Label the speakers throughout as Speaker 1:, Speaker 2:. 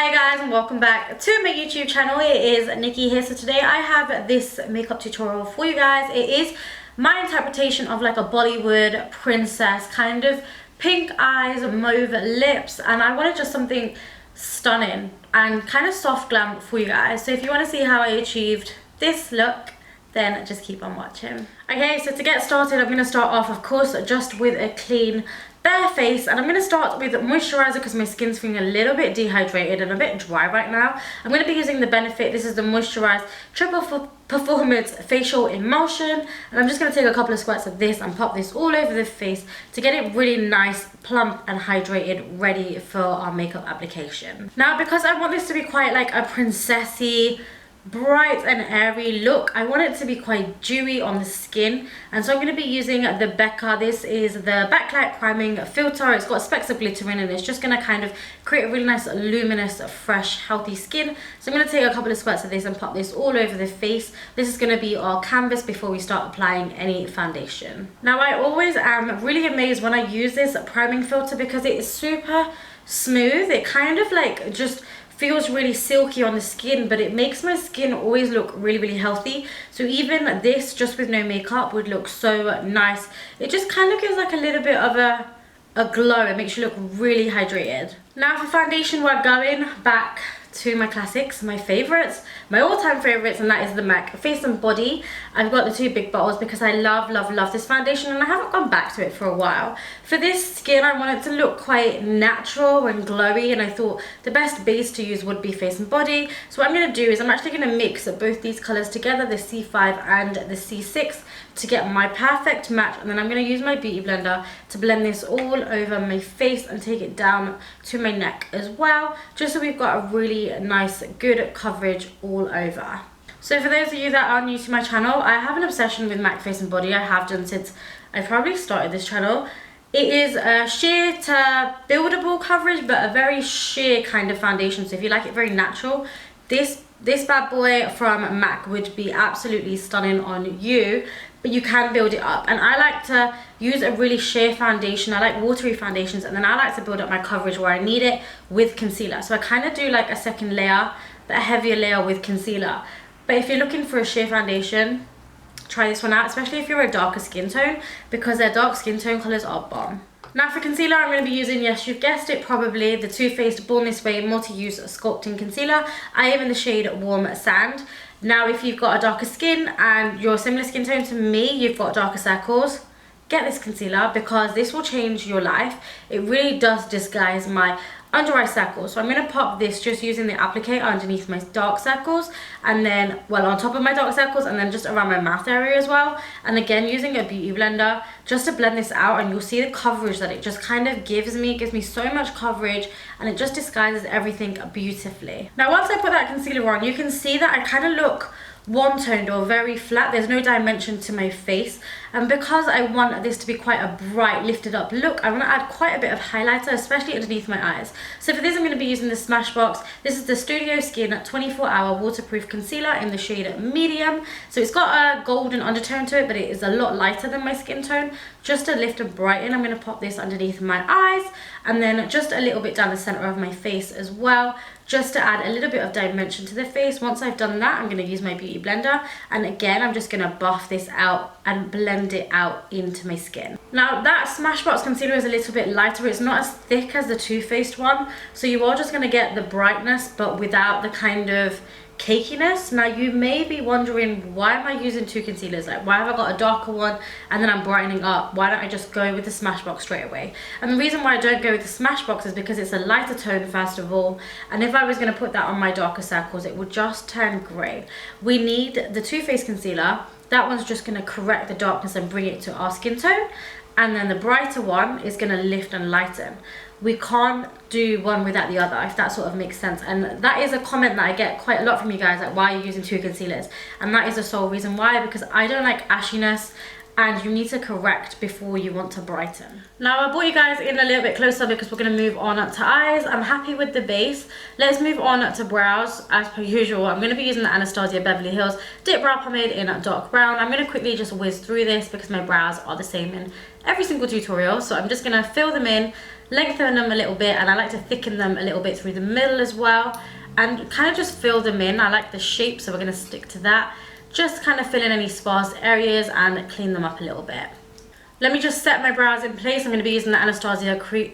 Speaker 1: Hi guys and welcome back to my YouTube channel. It is Nikki here. So today I have this makeup tutorial for you guys. It is my interpretation of like a Bollywood princess, kind of pink eyes, mauve lips, and I wanted just something stunning and kind of soft glam for you guys. So if you want to see how I achieved this look, then just keep on watching. Okay, so to get started, I'm going to start off, of course, just with a clean bare face, and I'm going to start with moisturizer because my skin's feeling a little bit dehydrated and a bit dry right now. I'm going to be using the Benefit. This is the Moisturized Triple Performance Facial Emulsion, and I'm just going to take a couple of squirts of this and pop this all over the face to get it really nice, plump and hydrated, ready for our makeup application. Now, because I want this to be quite like a princessy, bright and airy look, I want it to be quite dewy on the skin, and so I'm going to be using the Becca. This is the Backlight Priming Filter. It's got specks of glitter in it, and it's just going to kind of create a really nice, luminous, fresh, healthy skin. So I'm going to take a couple of squirts of this and pop this all over the face. This is going to be our canvas before we start applying any foundation. Now, I always am really amazed when I use this priming filter because it is super smooth. It kind of like just feels really silky on the skin, but it makes my skin always look really healthy. So even this, just with no makeup, would look so nice. It just kind of gives like a little bit of a glow. It makes you look really hydrated. Now for foundation, we're going back to my classics, my favorites, my all-time favorites, and that is the MAC Face and Body. I've got the two big bottles because I love this foundation, and I haven't gone back to it for a while. For this skin, I want it to look quite natural and glowy, and I thought the best base to use would be Face and Body. So what I'm going to do is I'm actually going to mix both these colors together, the C5 and the C6, to get my perfect match, and then I'm going to use my beauty blender to blend this all over my face and take it down to my neck as well, just so we've got a really nice, good coverage all over. So for those of you that are new to my channel, I have an obsession with MAC Face and Body. I have done since I probably started this channel. It is a sheer to buildable coverage, but a very sheer kind of foundation. So if you like it very natural, this bad boy from MAC would be absolutely stunning on you, but you can build it up. And I like to use a really sheer foundation. I like watery foundations, and then I like to build up my coverage where I need it with concealer. So I kind of do like a second layer, but a heavier layer with concealer. But if you're looking for a sheer foundation, try this one out, especially if you're a darker skin tone, because their dark skin tone colors are bomb. Now for concealer, I'm going to be using, yes, you've guessed it probably, the Too Faced Born This Way Multi-Use Sculpting Concealer. I am in the shade Warm Sand. Now if you've got a darker skin and you're a similar skin tone to me, you've got darker circles, get this concealer because this will change your life. It really does disguise my under eye circles. So I'm going to pop this just using the applicator underneath my dark circles, and then, well, on top of my dark circles, and then just around my mouth area as well. And again, using a beauty blender just to blend this out, and you'll see the coverage that it just kind of gives me. It gives me so much coverage, and it just disguises everything beautifully. Now once I put that concealer on, you can see that I kind of look one-toned or very flat. There's no dimension to my face, and because I want this to be quite a bright, lifted up look, I want to add quite a bit of highlighter, especially underneath my eyes. So for this, I'm going to be using the Smashbox. This is the Studio Skin 24-hour waterproof concealer in the shade medium. So it's got a golden undertone to it, but it is a lot lighter than my skin tone. Just to lift and brighten, I'm going to pop this underneath my eyes, and then just a little bit down the center of my face as well, just to add a little bit of dimension to the face. Once I've done that, I'm going to use my beauty blender, and again, I'm just going to buff this out and blend it out into my skin. Now that Smashbox concealer is a little bit lighter. It's not as thick as the Too Faced one, so you are just going to get the brightness but without the kind of cakiness. Now you may be wondering, why am I using two concealers? Like, why have I got a darker one and then I'm brightening up? Why don't I just go with the Smashbox straight away? And the reason why I don't go with the Smashbox is because it's a lighter tone, first of all, and if I was going to put that on my darker circles, it would just turn grey. We need the Too Faced concealer. That one's just going to correct the darkness and bring it to our skin tone, and then the brighter one is going to lift and lighten. We can't do one without the other, if that sort of makes sense. And that is a comment that I get quite a lot from you guys, like, why are you using two concealers? And that is the sole reason why, because I don't like ashiness, and you need to correct before you want to brighten. Now I brought you guys in a little bit closer because we're going to move on to eyes. I'm happy with the base. Let's move on to brows. As per usual, I'm going to be using the Anastasia Beverly Hills Dip Brow Pomade in dark brown. I'm going to quickly just whiz through this because my brows are the same in every single tutorial. So I'm just going to fill them in lengthen them a little bit, and I like to thicken them a little bit through the middle as well, and kind of just fill them in. I like the shape, so we're going to stick to that. Just kind of fill in any sparse areas and clean them up a little bit. Let me just set my brows in place. I'm going to be using the Anastasia clear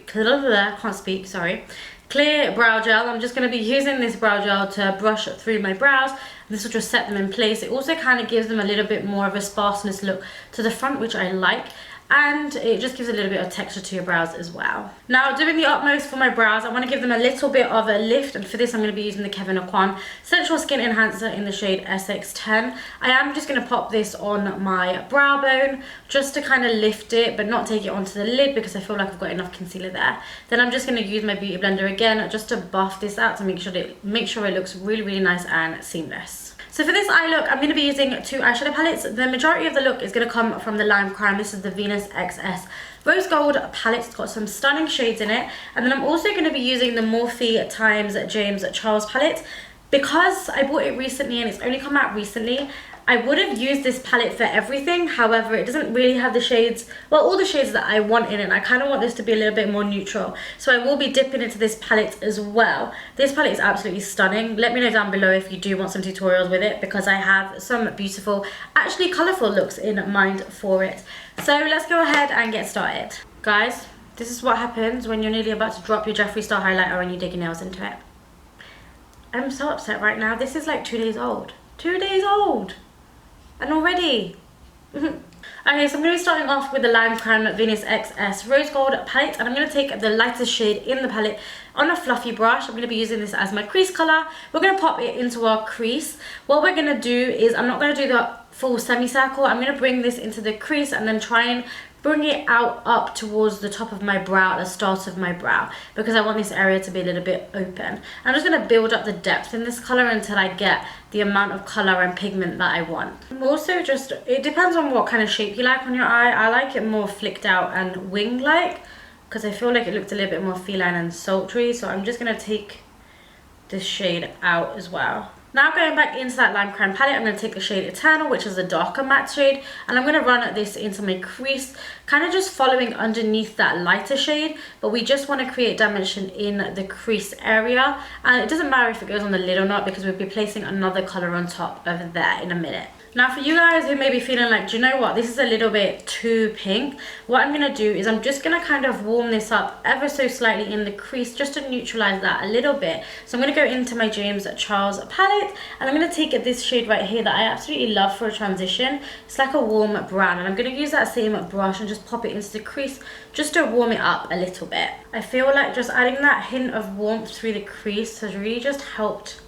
Speaker 1: brow gel. I'm just going to be using this brow gel to brush through my brows. This will just set them in place. It also kind of gives them a little bit more of a sparseness look to the front, which I like. And it just gives a little bit of texture to your brows as well. Now, doing the utmost for my brows, I want to give them a little bit of a lift, and for this I'm going to be using the Kevyn aucoin Sensual Skin Enhancer in the shade SX10. I am just going to pop this on my brow bone just to kind of lift it, but not take it onto the lid because I feel like I've got enough concealer there. Then I'm just going to use my beauty blender again just to buff this out to make sure it looks really, really nice and seamless. So for this eye look, I'm going to be using 2 eyeshadow palettes. The majority of the look is going to come from the Limecrime. This is the Venus XS Rose Gold palette. It's got some stunning shades in it. And then I'm also going to be using the Morphe times James Charles palette. Because I bought it recently and it's only come out recently, I would have used this palette for everything. However, it doesn't really have the shades, well, all the shades that I want in it. And I kind of want this to be a little bit more neutral. So I will be dipping into this palette as well. This palette is absolutely stunning. Let me know down below if you do want some tutorials with it, because I have some beautiful, actually colourful looks in mind for it. So let's go ahead and get started. Guys, this is what happens when you're nearly about to drop your Jeffree Star highlighter and you dig your nails into it. I'm so upset right now. This is like 2 days old. 2 days old! And already. Okay, so I'm going to be starting off with the Limecrime Venus XS Rose Gold palette, and I'm going to take the lightest shade in the palette on a fluffy brush. I'm going to be using this as my crease colour. We're going to pop it into our crease. What we're going to do is, I'm not going to do the full semicircle. I'm going to bring this into the crease and then try and bring it out up towards the top of my brow, at the start of my brow, because I want this area to be a little bit open. I'm just going to build up the depth in this colour until I get the amount of colour and pigment that I want. Also, just, it depends on what kind of shape you like on your eye. I like it more flicked out and wing-like, because I feel like it looked a little bit more feline and sultry. So I'm just going to take this shade out as well. Now going back into that Limecrime palette, I'm going to take the shade Eternal, which is a darker matte shade, and I'm going to run this into my crease, kind of just following underneath that lighter shade, but we just want to create dimension in the crease area, and it doesn't matter if it goes on the lid or not, because we'll be placing another colour on top over there in a minute. Now for you guys who may be feeling like, do you know what, this is a little bit too pink, what I'm going to do is I'm just going to kind of warm this up ever so slightly in the crease just to neutralize that a little bit. So I'm going to go into my James Charles palette, and I'm going to take this shade right here that I absolutely love for a transition. It's like a warm brown, and I'm going to use that same brush and just pop it into the crease just to warm it up a little bit. I feel like just adding that hint of warmth through the crease has really just helped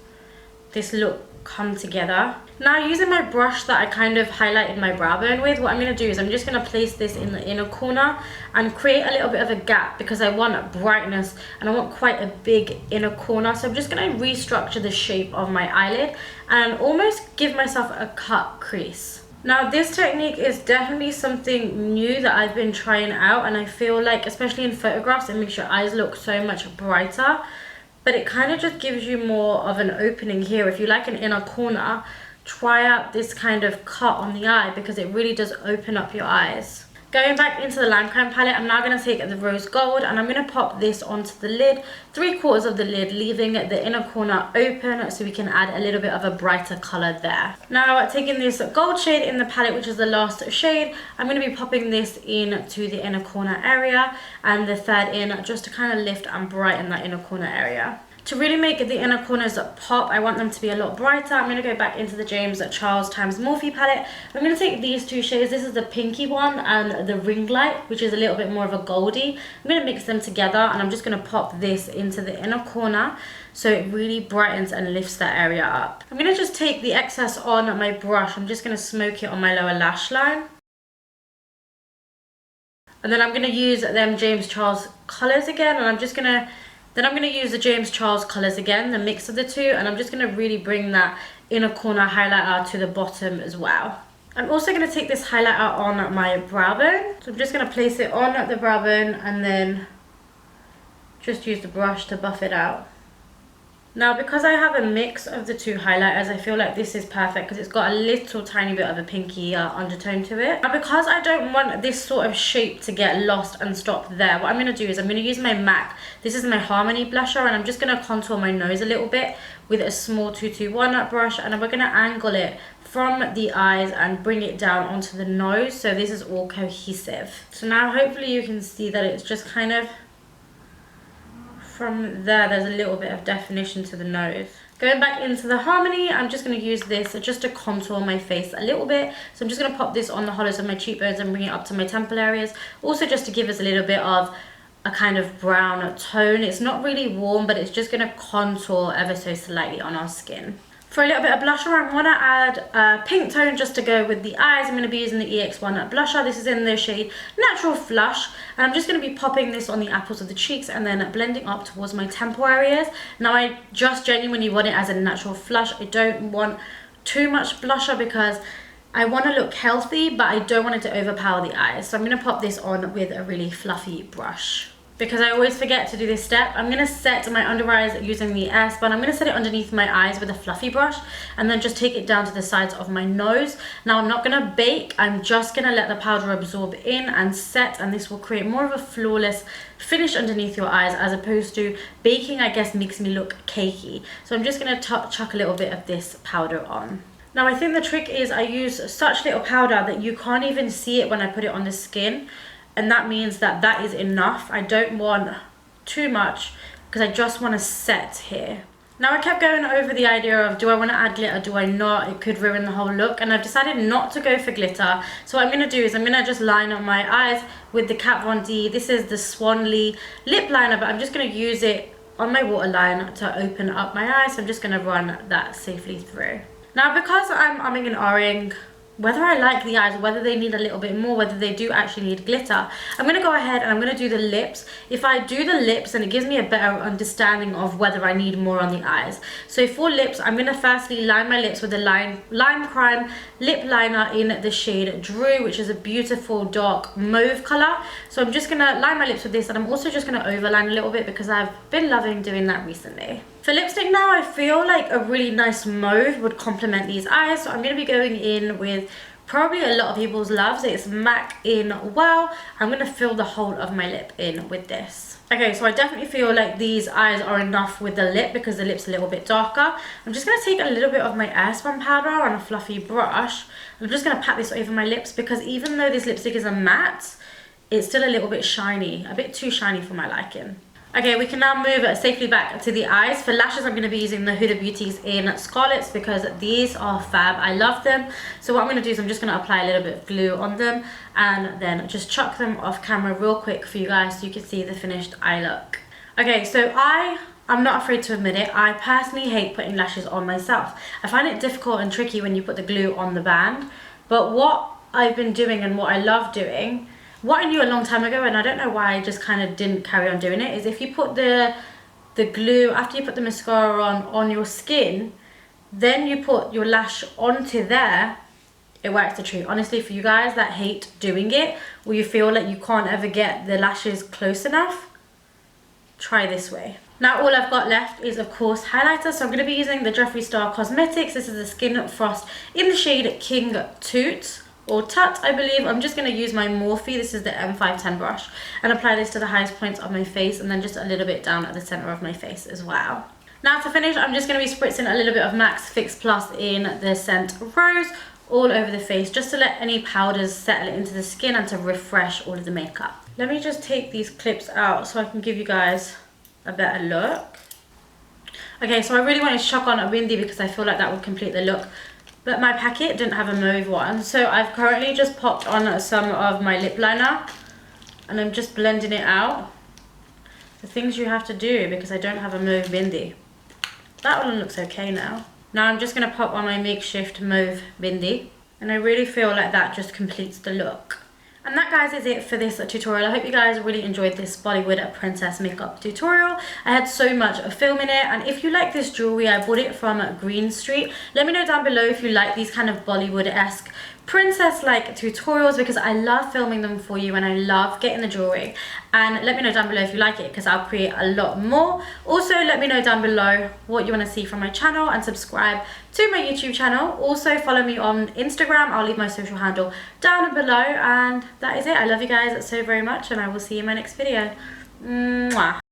Speaker 1: this look come together. Now using my brush that I kind of highlighted my brow bone with, what I'm going to do is I'm just going to place this in the inner corner and create a little bit of a gap, because I want brightness and I want quite a big inner corner. So I'm just going to restructure the shape of my eyelid and almost give myself a cut crease. Now this technique is definitely something new that I've been trying out, and I feel like especially in photographs it makes your eyes look so much brighter. But it kind of just gives you more of an opening here. If you like an inner corner, try out this kind of cut on the eye, because it really does open up your eyes. Going back into the Limecrime palette, I'm now going to take the Rose Gold and I'm going to pop this onto the lid, 3/4 of the lid, leaving the inner corner open so we can add a little bit of a brighter colour there. Now taking this gold shade in the palette, which is the last shade, I'm going to be popping this into the inner corner area and the third in, just to kind of lift and brighten that inner corner area. To really make the inner corners pop, I want them to be a lot brighter. I'm going to go back into the James Charles times Morphe palette. I'm going to take these 2 shades. This is the pinky one and the ring light, which is a little bit more of a goldie. I'm going to mix them together and I'm just going to pop this into the inner corner so it really brightens and lifts that area up. I'm going to just take the excess on my brush. I'm just going to smoke it on my lower lash line. And then I'm going to use them James Charles colours again, and I'm going to use the James Charles colours again, the mix of the two, and I'm just going to really bring that inner corner highlighter to the bottom as well. I'm also going to take this highlighter on my brow bone. So I'm just going to place it on the brow bone and then just use the brush to buff it out. Now because I have a mix of the two highlighters, I feel like this is perfect because it's got a little tiny bit of a pinky undertone to it. Now because I don't want this sort of shape to get lost and stop there, what I'm going to do is I'm going to use my MAC. This is my Harmony blusher, and I'm just going to contour my nose a little bit with a small 221 brush, and we're going to angle it from the eyes and bring it down onto the nose so this is all cohesive. So now hopefully you can see that it's just kind of from there's a little bit of definition to the nose. Going back into the Harmony, I'm just going to use this just to contour my face a little bit. So I'm just going to pop this on the hollows of my cheekbones and bring it up to my temple areas. Also just to give us a little bit of a kind of brown tone. It's not really warm, but it's just going to contour ever so slightly on our skin. For a little bit of blusher, I'm going to add a pink tone just to go with the eyes. I'm going to be using the EX1 blusher. This is in the shade Natural Flush. And I'm just going to be popping this on the apples of the cheeks and then blending up towards my temple areas. Now, I just genuinely want it as a natural flush. I don't want too much blusher because I want to look healthy, but I don't want it to overpower the eyes. So I'm going to pop this on with a really fluffy brush. Because I always forget to do this step, I'm going to set my under eyes using the airspun. I'm going to set it underneath my eyes with a fluffy brush and then just take it down to the sides of my nose. Now I'm not going to bake, I'm just going to let the powder absorb in and set, and this will create more of a flawless finish underneath your eyes, as opposed to baking, I guess, makes me look cakey. So I'm just going to chuck a little bit of this powder on. Now I think the trick is I use such little powder that you can't even see it when I put it on the skin. And that means that that is enough. I don't want too much because I just want to set here. Now I kept going over the idea of, do I want to add glitter, do I not? It could ruin the whole look, and I've decided not to go for glitter. So what I'm going to do is I'm going to just line up my eyes with the Kat Von D. This is the Swanley lip liner, but I'm just going to use it on my waterline to open up my eyes. So I'm just going to run that safely through. Now because I'm umming and ahhing whether I like the eyes, whether they need a little bit more, whether they do actually need glitter, I'm going to go ahead and I'm going to do the lips. If I do the lips, then it gives me a better understanding of whether I need more on the eyes. So for lips, I'm going to firstly line my lips with the limecrime lip liner in the shade Drew, which is a beautiful dark mauve color. So I'm just going to line my lips with this, and I'm also just going to overline a little bit because I've been loving doing that recently. For lipstick now, I feel like a really nice mauve would complement these eyes. So I'm going to be going in with probably a lot of people's loves. It's MAC in Whirl. I'm going to fill the whole of my lip in with this. Okay, so I definitely feel like these eyes are enough with the lip because the lip's a little bit darker. I'm just going to take a little bit of my airspun powder on a fluffy brush. I'm just going to pat this over my lips because even though this lipstick is a matte, it's still a little bit shiny, a bit too shiny for my liking. Okay, we can now move safely back to the eyes. For lashes, I'm going to be using the Huda Beauties in Scarlett's because these are fab. I love them. So what I'm going to do is I'm just going to apply a little bit of glue on them and then just chuck them off camera real quick for you guys so you can see the finished eye look. Okay, so I'm not afraid to admit it, I personally hate putting lashes on myself. I find it difficult and tricky when you put the glue on the band. But what I've been doing and what I love doing, what I knew a long time ago, and I don't know why I just kind of didn't carry on doing it, is if you put the glue, after you put the mascara on your skin, then you put your lash onto there, it works a treat. Honestly, for you guys that hate doing it, or you feel like you can't ever get the lashes close enough, try this way. Now all I've got left is, of course, highlighter. So I'm going to be using the Jeffree Star Cosmetics. This is the Skin Frost in the shade King Toot. Or Tut, I believe. I'm just going to use my Morphe, this is the M510 brush, and apply this to the highest points of my face and then just a little bit down at the center of my face as well. Now to finish, I'm just going to be spritzing a little bit of MAC's Fix Plus in the scent Rose all over the face, just to let any powders settle into the skin and to refresh all of the makeup. Let me just take these clips out so I can give you guys a better look. Okay, so I really wanted to chuck on a windy because I feel like that would complete the look. But my packet didn't have a mauve one, so I've currently just popped on some of my lip liner and I'm just blending it out. The things you have to do because I don't have a mauve bindi. That one looks okay now. Now I'm just going to pop on my makeshift mauve bindi, and I really feel like that just completes the look. And that, guys, is it for this tutorial. I hope you guys really enjoyed this Bollywood princess makeup tutorial. I had so much filming it, and if you like this jewelry, I bought it from Green Street. Let me know down below if you like these kind of Bollywood-esque princess like tutorials because I love filming them for you and I love getting the jewelry. And let me know down below if you like it because I'll create a lot more. Also let me know down below what you want to see from my channel and subscribe to my YouTube channel. Also follow me on Instagram. I'll leave my social handle down below, and that is it. I love you guys so very much and I will see you in my next video. Mwah.